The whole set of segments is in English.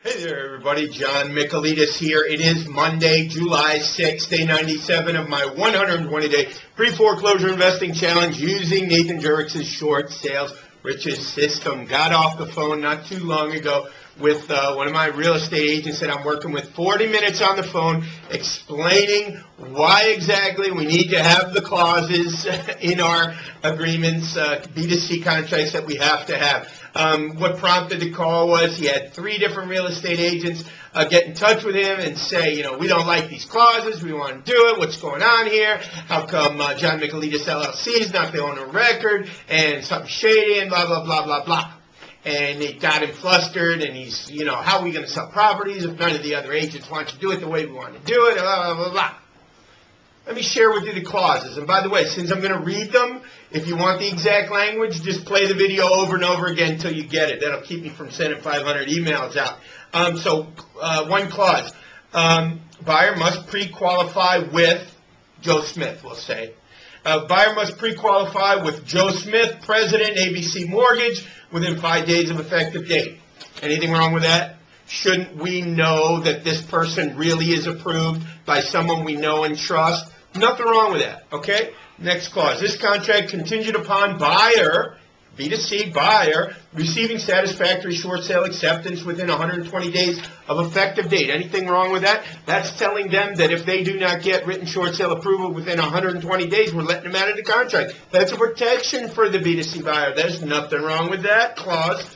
Hey there, everybody. John Michaelides here. It is Monday, July 6th, day 97 of my 120-day pre-foreclosure investing challenge using Nathan Jurix's short sales riches system. Got off the phone not too long ago with one of my real estate agents that I'm working with. 40 minutes on the phone explaining why exactly we need to have the clauses in our agreements, B2C contracts that we have to have. What prompted the call was he had 3 different real estate agents get in touch with him and say, we don't like these clauses, we want to do it, what's going on here, how come John Michaelides LLC is not the owner of record, and something shady, and blah, blah, blah, blah, blah. And it got him flustered, and he's, how are we going to sell properties if none of the other agents want to do it the way we want to do it, blah, blah, blah, blah. Let me share with you the clauses. And by the way, since I'm going to read them, if you want the exact language, just play the video over and over again until you get it. That'll keep me from sending 500 emails out. One clause. Buyer must pre-qualify with Joe Smith, we'll say. Buyer must pre-qualify with Joe Smith, President, ABC Mortgage, within 5 days of effective date. Anything wrong with that? Shouldn't we know that this person really is approved by someone we know and trust? Nothing wrong with that, okay? Next clause. This contract contingent upon buyer, B2C buyer, receiving satisfactory short sale acceptance within 120 days of effective date. Anything wrong with that? That's telling them that if they do not get written short sale approval within 120 days, we're letting them out of the contract. That's a protection for the B2C buyer. There's nothing wrong with that clause.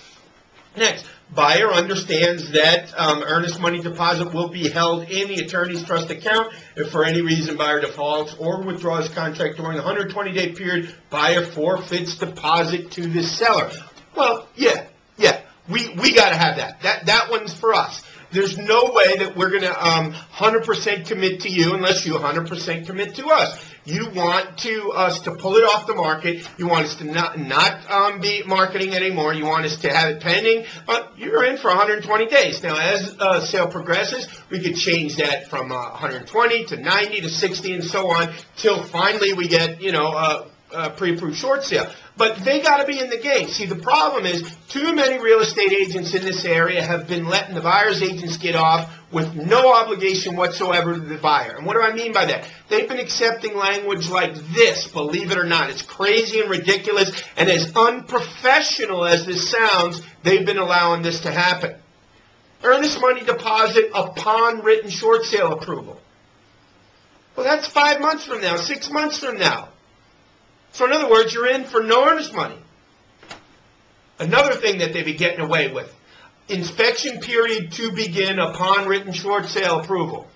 Next. Buyer understands that earnest money deposit will be held in the attorney's trust account. If for any reason buyer defaults or withdraws contract during the 120-day period, buyer forfeits deposit to the seller. Well, yeah, we got to have that. That one's for us. There's no way that we're going to 100% commit to you unless you 100% commit to us. You want us to pull it off the market. You want us to not be marketing anymore. You want us to have it pending. You're in for 120 days. Now, as sale progresses, we could change that from 120 to 90 to 60 and so on till finally we get, pre-approved short sale. But they got to be in the game. See, the problem is too many real estate agents in this area have been letting the buyer's agents get off with no obligation whatsoever to the buyer. And what do I mean by that? They've been accepting language like this, believe it or not. It's crazy and ridiculous, and as unprofessional as this sounds, they've been allowing this to happen. Earnest money deposit upon written short sale approval. Well, that's 5 months from now, 6 months from now. So in other words, you're in for no earnest money. Another thing that they've been getting away with. Inspection period to begin upon written short sale approval.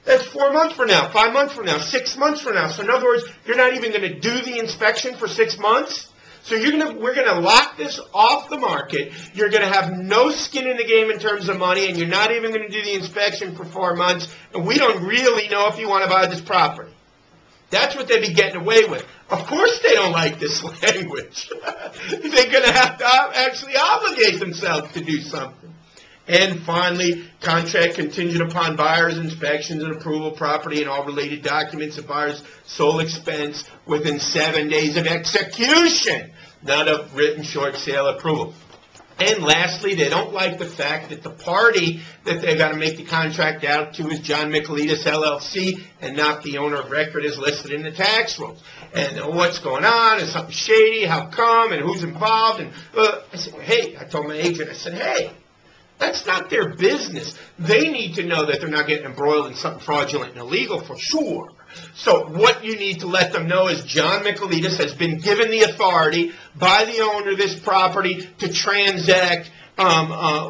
That's 4 months from now, 5 months from now, 6 months from now. So in other words, you're not even going to do the inspection for 6 months. So we're going to lock this off the market. You're going to have no skin in the game in terms of money, and you're not even going to do the inspection for 4 months. And we don't really know if you want to buy this property. That's what they'd be getting away with. Of course they don't like this language. They're going to have to actually obligate themselves to do something. And finally, contract contingent upon buyer's inspections and approval, property and all related documents at buyer's sole expense within 7 days of execution, not of written short sale approval. And lastly, they don't like the fact that the party that they've got to make the contract out to is John Michaelides LLC and not the owner of record as listed in the tax rolls. And what's going on? Is something shady? How come? And who's involved? And I said, hey, I told my agent, I said, hey, that's not their business. They need to know that they're not getting embroiled in something fraudulent and illegal for sure. So what you need to let them know is John Michaelides has been given the authority by the owner of this property to transact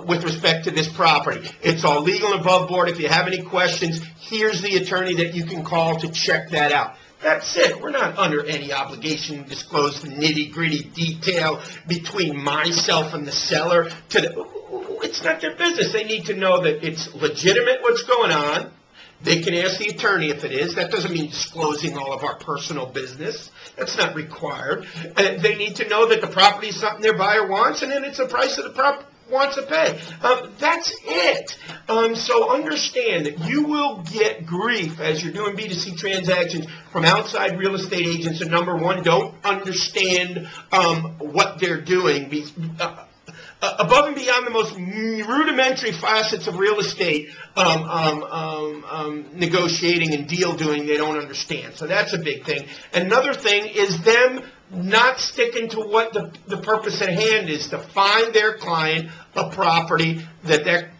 with respect to this property. It's all legal and above board. If you have any questions, here's the attorney that you can call to check that out. That's it. We're not under any obligation to disclose the nitty-gritty detail between myself and the seller. It's not their business. They need to know that it's legitimate what's going on. They can ask the attorney if it is. That doesn't mean disclosing all of our personal business. That's not required. And they need to know that the property is something their buyer wants, and then it's the price that the property wants to pay. That's it. So understand that you will get grief as you're doing B2C transactions from outside real estate agents that, number one, don't understand what they're doing. above and beyond the most rudimentary facets of real estate negotiating and deal doing, they don't understand. So that's a big thing. Another thing is them not sticking to what the purpose at hand is, to find their client a property that their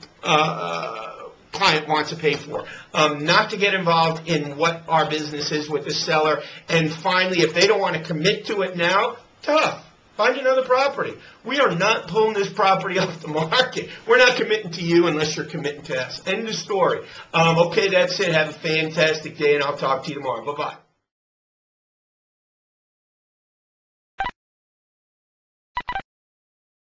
client wants to pay for. Not to get involved in what our business is with the seller. And finally, if they don't want to commit to it now, tough. Find another property. We are not pulling this property off the market. We're not committing to you unless you're committing to us. End of story. Okay, that's it. Have a fantastic day, and I'll talk to you tomorrow. Bye-bye.